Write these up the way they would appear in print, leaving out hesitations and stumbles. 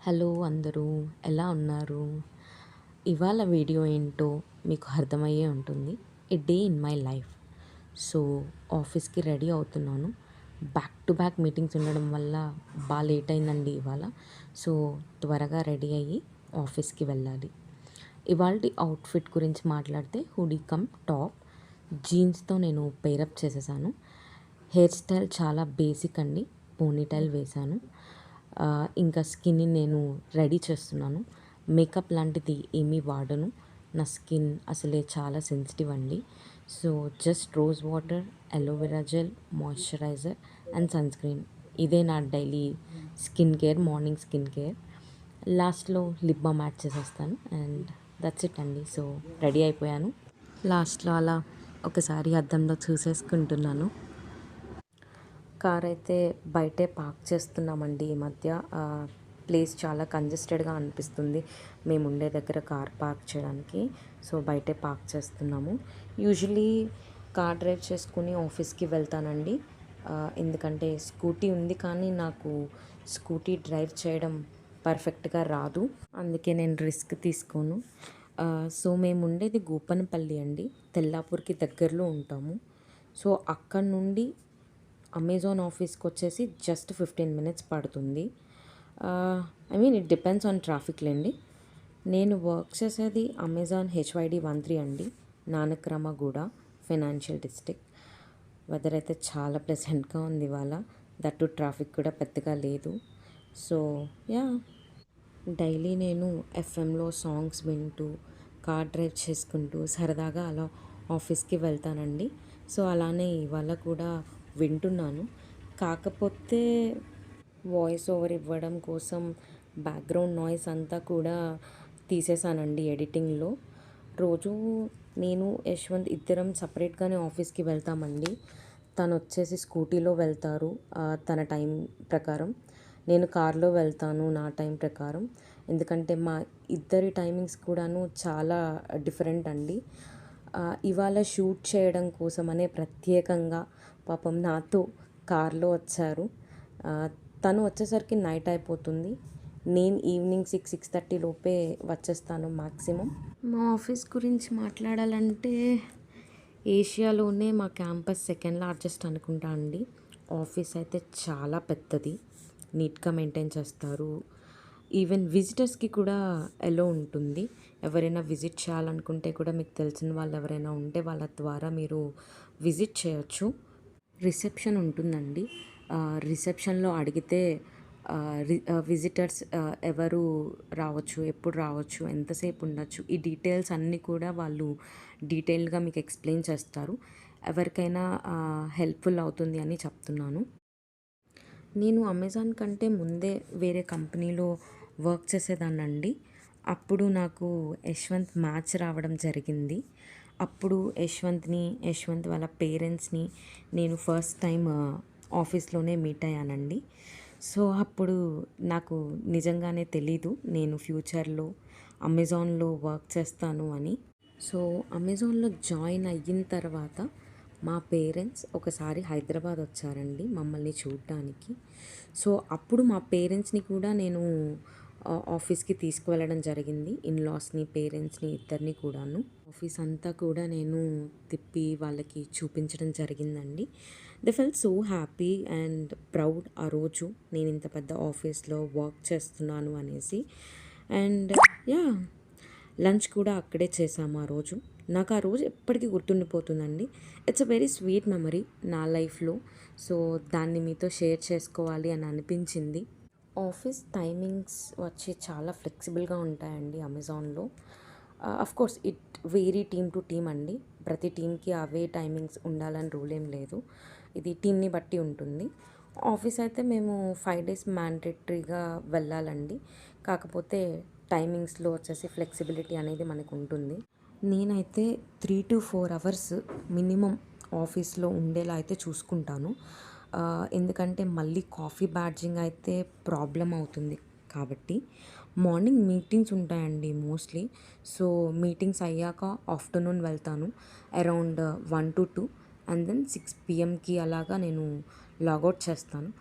Hello అందరూ ఎలా ఉన్నారు? ఇవాళ వీడియో ఏంటో మీకు అర్థమయ్యే ఉంటుంది. A day in my life. So ఆఫీస్కి రెడీ అవుతున్నాను. బ్యాక్ టు బ్యాక్ మీటింగ్స్ ఉండడం వల్ల బాగా లేట్ అయిందండి ఇవాళ. సో త్వరగా రెడీ అయ్యి ఆఫీస్కి వెళ్ళాలి. ఇవాల్టి అవుట్ఫిట్ గురించి మాట్లాడితే హుడీ కమ్ టాప్ జీన్స్తో నేను పేరప్ చేసేసాను. హెయిర్ స్టైల్ చాలా బేసిక్ అండి. పోనీటైల్ వేశాను. ఇంకా స్కిన్ని నేను రెడీ చేస్తున్నాను. మేకప్ లాంటిది ఏమీ వాడను. నా స్కిన్ అసలే చాలా సెన్సిటివ్ అండి. So just rose water, aloe vera gel, moisturiser and sunscreen. ఇదే నా daily skin care, morning skin care. లాస్ట్‌లో లిప్ బామ్ యాడ్ చేసేస్తాను అండ్ దట్స్ ఇట్ అండి. సో రెడీ అయిపోయాను. లాస్ట్‌లో అలా ఒకసారి అద్దంలో చూసేసుకుంటున్నాను. కార్ అయితే బయటే పార్క్ చేస్తున్నామండి ఈ మధ్య. ప్లేస్ చాలా కంజెస్టెడ్గా అనిపిస్తుంది మేము ఉండే దగ్గర కార్ పార్క్ చేయడానికి. సో బయటే పార్క్ చేస్తున్నాము. యూజువలీ కార్ డ్రైవ్ చేసుకుని ఆఫీస్కి వెళ్తానండి. ఎందుకంటే స్కూటీ ఉంది, కానీ నాకు స్కూటీ డ్రైవ్ చేయడం పర్ఫెక్ట్గా రాదు. అందుకే నేను రిస్క్ తీసుకోను. సో మేము ఉండేది గోపనపల్లి అండి, తెల్లాపూర్కి దగ్గరలో ఉంటాము. సో అక్కడ నుండి అమెజాన్ ఆఫీస్కి వచ్చేసి జస్ట్ 15 మినిట్స్ పడుతుంది. I mean it depends on traffic లేండి. నేను వర్క్ చేసేది అమెజాన్ హెచ్వైడి 13 అండి, నానక్రామగూడ ఫైనాన్షియల్ డిస్ట్రిక్ట్. వెదర్ అయితే చాలా ప్లెజెంట్గా ఉంది ఇవాళ. దట్టు ట్రాఫిక్ కూడా పెద్దగా లేదు. సో యా, డైలీ నేను ఎఫ్ఎంలో సాంగ్స్ వింటూ కార్ డ్రైవ్ చేసుకుంటూ సరదాగా అలా ఆఫీస్కి వెళ్తానండి. సో అలానే ఇవాళ కూడా వింటున్నాను. కాకపోతే వాయిస్ ఓవర్ ఇవ్వడం కోసం బ్యాక్గ్రౌండ్ నాయిస్ అంతా కూడా తీసేసానండి ఎడిటింగ్లో. రోజు నేను యశ్వంత్ ఇద్దరం సపరేట్గానే ఆఫీస్కి వెళ్తామండి. తను వచ్చేసి స్కూటీలో వెళ్తారు తన టైం ప్రకారం. నేను కార్లో వెళ్తాను నా టైం ప్రకారం. ఎందుకంటే మా ఇద్దరి టైమింగ్స్ కూడాను చాలా డిఫరెంట్ అండి. ఇవాళ షూట్ చేయడం కోసమనే ప్రత్యేకంగా పాపం నాతో కార్లో వచ్చారు. తను వచ్చేసరికి నైట్ అయిపోతుంది. నేను ఈవినింగ్ 6-6:30 లోపే వచ్చేస్తాను మ్యాక్సిమం. మా ఆఫీస్ గురించి మాట్లాడాలంటే ఏషియాలోనే మా క్యాంపస్ సెకండ్ లార్జెస్ట్ అనుకుంటా అండి. ఆఫీస్ అయితే చాలా పెద్దది, నీట్గా మెయింటైన్ చేస్తారు. ఈవెన్ విజిటర్స్కి కూడా ఎలో ఉంటుంది. ఎవరైనా విజిట్ చేయాలనుకుంటే కూడా మీకు తెలిసిన వాళ్ళు ఎవరైనా ఉంటే వాళ్ళ ద్వారా మీరు విజిట్ చేయొచ్చు. రిసెప్షన్ ఉంటుందండి. రిసెప్షన్లో అడిగితే విజిటర్స్ ఎవరు రావచ్చు, ఎప్పుడు రావచ్చు, ఎంతసేపు ఉండొచ్చు, ఈ డీటెయిల్స్ అన్నీ కూడా వాళ్ళు డీటెయిల్డ్గా మీకు ఎక్స్ప్లెయిన్ చేస్తారు. ఎవరికైనా హెల్ప్ఫుల్ అవుతుంది అని చెప్తున్నాను. నేను అమెజాన్ కంటే ముందే వేరే కంపెనీలో వర్క్ చేసేదాన్నండి. అప్పుడు నాకు యశ్వంత్ మ్యాచ్ రావడం జరిగింది. అప్పుడు యశ్వంత్ వాళ్ళ పేరెంట్స్ని నేను ఫస్ట్ టైం ఆఫీస్లోనే మీట్ అయ్యానండి. సో అప్పుడు నాకు నిజంగానే తెలీదు నేను ఫ్యూచర్లో అమెజాన్లో వర్క్ చేస్తాను అని. సో అమెజాన్లో జాయిన్ అయిన తర్వాత మా పేరెంట్స్ ఒకసారి హైదరాబాద్ వచ్చారండి మమ్మల్ని చూడటానికి. సో అప్పుడు మా పేరెంట్స్ని కూడా నేను ఆఫీస్కి తీసుకువెళ్ళడం జరిగింది. ఇన్లాస్ని, పేరెంట్స్ని ఇద్దరిని కూడాను. ఆఫీస్ అంతా కూడా నేను తిప్పి వాళ్ళకి చూపించడం జరిగిందండి. They felt so happy and proud ఆ రోజు నేను ఇంత పెద్ద ఆఫీస్లో వర్క్ చేస్తున్నాను అనేసి. అండ్ యా, లంచ్ కూడా అక్కడే చేసాము ఆ రోజు. నాకు ఆ రోజు ఎప్పటికీ గుర్తుండిపోతుందండి. It's a very sweet memory నా లైఫ్లో. సో దాన్ని మీతో షేర్ చేసుకోవాలి అని అనిపించింది. ఆఫీస్ టైమింగ్స్ వచ్చి చాలా ఫ్లెక్సిబుల్గా ఉంటాయండి అమెజాన్లో. Course it vary team to team అండి. ప్రతి టీంకి అవే టైమింగ్స్ ఉండాలని రూల్ ఏం లేదు. ఇది టీంని బట్టి ఉంటుంది. ఆఫీస్ అయితే మేము 5 డేస్ మ్యాండేటరీగా వెళ్ళాలండి. కాకపోతే టైమింగ్స్లో వచ్చేసి ఫ్లెక్సిబిలిటీ అనేది మనకు ఉంటుంది. నేనైతే 3 to 4 అవర్స్ మినిమం ఆఫీస్లో ఉండేలా అయితే చూసుకుంటాను. ఎందుకంటే మళ్ళీ కాఫీ బ్యాడ్జింగ్ అయితే ప్రాబ్లం అవుతుంది కాబట్టి. మార్నింగ్ మీటింగ్స్ ఉంటాయండి మోస్ట్లీ. సో మీటింగ్స్ అయ్యాక ఆఫ్టర్నూన్ వెళ్తాను around 1 to 2 and then 6 PM అలాగా నేను లాగౌట్ చేస్తాను.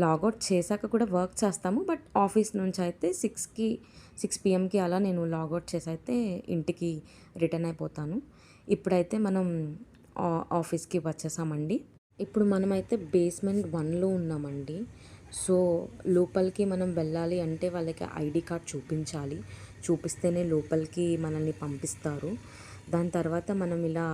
లాగౌట్ చేశాక కూడా వర్క్ చేస్తాము. బట్ ఆఫీస్ నుంచి అయితే 6 పిఎంకి అలా నేను లాగౌట్ చేసి అయితే ఇంటికి రిటర్న్ అయిపోతాను. ఇప్పుడైతే మనం ఆఫీస్కి వచ్చేసామండి. ఇప్పుడు మనమైతే బేస్మెంట్ 1లో ఉన్నామండి. సో లోపలికి మనం వెళ్ళాలి అంటే వాళ్ళకి ఐడి కార్డ్ చూపించాలి. చూపిస్తేనే లోపలికి మనల్ని పంపిస్తారు. దాని తర్వాత మనం ఇలా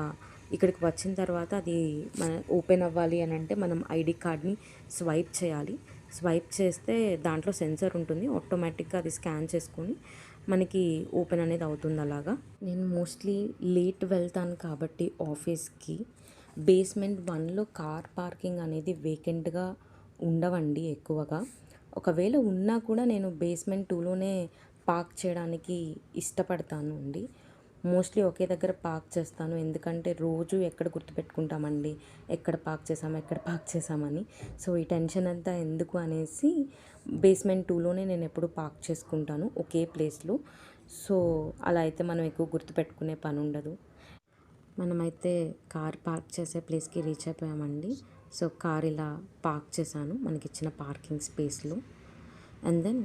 ఇక్కడికి వచ్చిన తర్వాత అది మన ఓపెన్ అవ్వాలి అని అంటే మనం ఐడి కార్డ్ని స్వైప్ చేయాలి. స్వైప్ చేస్తే దాంట్లో సెన్సర్ ఉంటుంది. ఆటోమేటిక్గా అది స్కాన్ చేసుకొని మనకి ఓపెన్ అనేది అవుతుంది అలాగా. నేను మోస్ట్లీ లేట్ వెళ్తాను కాబట్టి ఆఫీస్కి బేస్మెంట్ 1లో కార్ పార్కింగ్ అనేది వేకెంట్గా ఉండవండి ఎక్కువగా. ఒకవేళ ఉన్నా కూడా నేను బేస్మెంట్ 2లోనే పార్క్ చేయడానికి ఇష్టపడతాను అండి. మోస్ట్లీ ఒకే దగ్గర పార్క్ చేస్తాను. ఎందుకంటే రోజు ఎక్కడ గుర్తుపెట్టుకుంటామండి ఎక్కడ పార్క్ చేసామని. సో ఈ టెన్షన్ అంతా ఎందుకు అనేసి బేస్మెంట్ 2లోనే నేను ఎప్పుడు పార్క్ చేసుకుంటాను ఒకే ప్లేస్లో. సో అలా అయితే మనం ఎక్కువ గుర్తుపెట్టుకునే పని ఉండదు. మనమైతే కార్ పార్క్ చేసే ప్లేస్కి రీచ్ అయిపోయామండి. సో కార్ ఇలా పార్క్ చేశాను మనకిచ్చిన పార్కింగ్ స్పేస్లో. అండ్ దెన్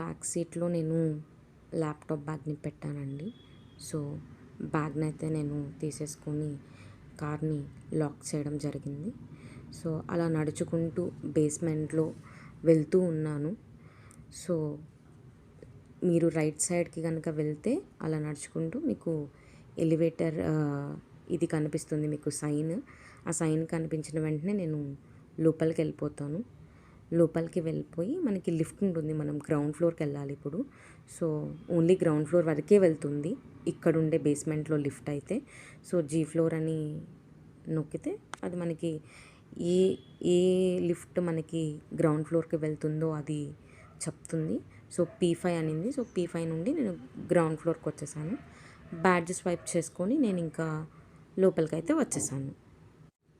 బ్యాక్ సీట్లో నేను ల్యాప్టాప్ బ్యాగ్ని పెట్టానండి. సో బ్యాగ్ని అయితే నేను తీసేసుకొని కార్ని లాక్ చేయడం జరిగింది. సో అలా నడుచుకుంటూ బేస్మెంట్లో వెళ్తూ ఉన్నాను. సో మీరు రైట్ సైడ్కి కనుక వెళ్తే అలా నడుచుకుంటూ మీకు ఎలివేటర్ ఇది కనిపిస్తుంది మీకు సైన్. ఆ సైన్ కనిపించిన వెంటనే నేను లోపలికి వెళ్ళిపోతాను. లోపలికి వెళ్ళిపోయి మనకి లిఫ్ట్ ఉంటుంది. మనం గ్రౌండ్ ఫ్లోర్కి వెళ్ళాలి ఇప్పుడు. సో ఓన్లీ గ్రౌండ్ ఫ్లోర్ వరకే వెళ్తుంది ఇక్కడ ఉండే బేస్మెంట్లో లిఫ్ట్ అయితే. సో జీ ఫ్లోర్ అని నొక్కితే అది మనకి ఏ ఏ లిఫ్ట్ మనకి గ్రౌండ్ ఫ్లోర్కి వెళ్తుందో అది చెప్తుంది. సో P5 అనింది. సో P5 నుండి నేను గ్రౌండ్ ఫ్లోర్కి వచ్చేసాను. బ్యాడ్జ్ స్వైప్ చేసుకొని నేను ఇంకా లోపలికైతే వచ్చేసాను.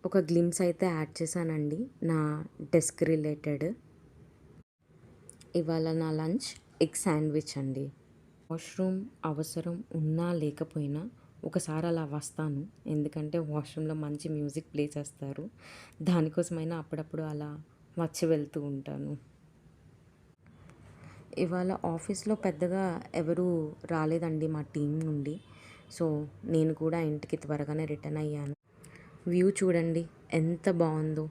ఒక గ్లిమ్స్ అయితే యాడ్ చేశానండి నా డెస్క్ రిలేటెడ్. ఇవాళ నా లంచ్ ఎగ్ శాండ్విచ్ అండి. వాష్రూమ్ అవసరం ఉన్నా లేకపోయినా ఒకసారి అలా వస్తాను. ఎందుకంటే వాష్రూమ్లో మంచి మ్యూజిక్ ప్లే చేస్తారు. దానికోసమైనా అప్పుడప్పుడు అలా వచ్చి వెళ్తూ ఉంటాను. ఇవాళ ఆఫీస్లో పెద్దగా ఎవరు రాలేదండి మా టీం నుండి. సో నేను కూడా ఇంటికి త్వరగానే రిటర్న్ అయ్యాను. వ్యూ చూడండి ఎంత బాగుందో.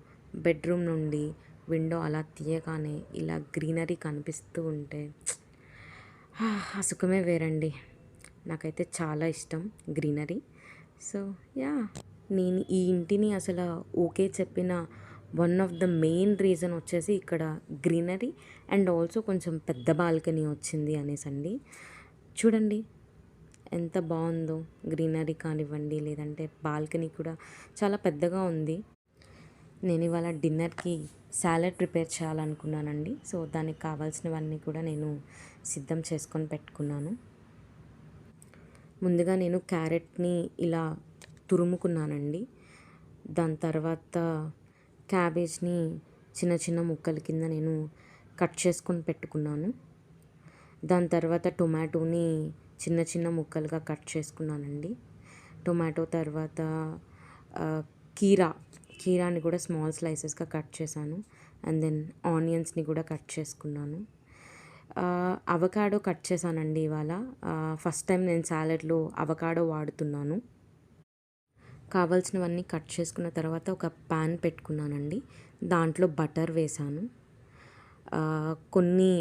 బెడ్రూమ్ నుండి విండో అలా తీయగానే ఇలా గ్రీనరీ కనిపిస్తూ ఉంటే ఆ సుఖమే వేరండి. నాకైతే చాలా ఇష్టం గ్రీనరీ. సో యా నేను ఈ ఇంటిని అసలు ఓకే చెప్పిన one of the main reason వచ్చేసి ఇక్కడ గ్రీనరీ అండ్ ఆల్సో కొంచెం పెద్ద బాల్కనీ వచ్చింది అనేసండి. చూడండి ఎంత బాగుందో. గ్రీనరీ కానివ్వండి లేదంటే బాల్కనీ కూడా చాలా పెద్దగా ఉంది. నేను ఇవాళ డిన్నర్కి సాలడ్ ప్రిపేర్ చేయాలనుకున్నానండి. సో దానికి కావాల్సినవన్నీ కూడా నేను సిద్ధం చేసుకొని పెట్టుకున్నాను. ముందుగా నేను క్యారెట్ని ఇలా తురుముకున్నానండి. దాని తర్వాత క్యాబేజ్ని చిన్న చిన్న ముక్కల కింద నేను కట్ చేసుకొని పెట్టుకున్నాను. దాని తర్వాత టొమాటోని చిన్న చిన్న ముక్కలుగా కట్ చేసుకున్నానండి. టొమాటో తర్వాత కీరాని కూడా స్మాల్ స్లైసెస్గా కట్ చేశాను. అండ్ దెన్ ఆనియన్స్ని కూడా కట్ చేసుకున్నాను. అవకాడో కట్ చేశానండి ఇవాళ. ఫస్ట్ టైం నేను సాలెడ్లో అవకాడో వాడుతున్నాను. కావాల్సినవన్నీ కట్ చేసుకున్న తర్వాత ఒక ప్యాన్ పెట్టుకున్నానండి. దాంట్లో బటర్ వేసాను. కొన్ని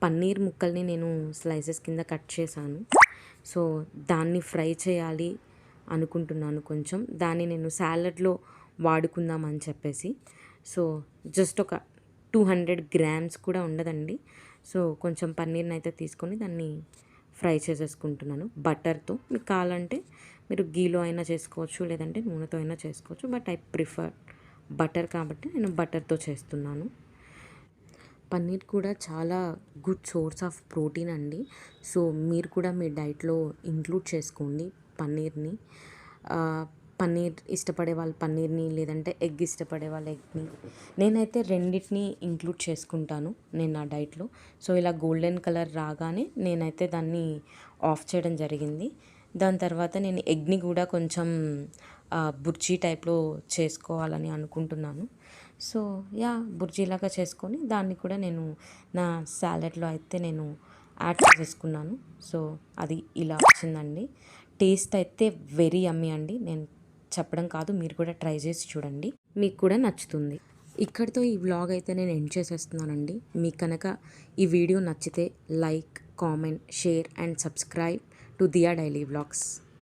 పన్నీర్ ముక్కల్ని నేను స్లైసెస్ కింద కట్ చేశాను. సో దాన్ని ఫ్రై చేయాలి అనుకుంటున్నాను కొంచెం. దాన్ని నేను సాలడ్లో వాడుకుందామని చెప్పేసి. సో జస్ట్ ఒక 200 గ్రామ్స్ కూడా ఉండదండి. సో కొంచెం పన్నీర్ని అయితే తీసుకొని దాన్ని ఫ్రై చేసేసుకుంటున్నాను బటర్తో. మీకు కావాలంటే మీరు గీలో అయినా చేసుకోవచ్చు లేదంటే నూనెతో అయినా చేసుకోవచ్చు. బట్ ఐ ప్రిఫర్ బటర్ కాబట్టి నేను బటర్తో చేస్తున్నాను. పన్నీర్ కూడా చాలా గుడ్ సోర్స్ ఆఫ్ ప్రోటీన్ అండి. సో మీరు కూడా మీ డైట్లో ఇంక్లూడ్ చేసుకోండి పన్నీర్ని. పన్నీర్ ఇష్టపడే వాళ్ళు పన్నీర్ని లేదంటే ఎగ్ ఇష్టపడే వాళ్ళు ఎగ్ని. నేనైతే రెండింటిని ఇంక్లూడ్ చేసుకుంటాను నేను నా డైట్లో. సో ఇలా గోల్డెన్ కలర్ రాగానే నేనైతే దాన్ని ఆఫ్ చేయడం జరిగింది. దాని తర్వాత నేను ఎగ్ని కూడా కొంచెం బుర్జీ టైప్లో చేసుకోవాలని అనుకుంటున్నాను. సో యా బుర్జీలాగా చేసుకొని దాన్ని కూడా నేను నా సాలెడ్లో అయితే నేను యాడ్ చేసేసుకున్నాను. సో అది ఇలా వచ్చిందండి. టేస్ట్ అయితే వెరీ యమ్మీ అండి. నేను చెప్పడం కాదు, మీరు కూడా ట్రై చేసి చూడండి, మీకు కూడా నచ్చుతుంది. ఇక్కడితో ఈ వ్లాగ్ అయితే నేను ఎండ్ చేసేస్తున్నానండి. మీకు కనుక ఈ వీడియో నచ్చితే like, comment, share and subscribe to Diya daily vlogs.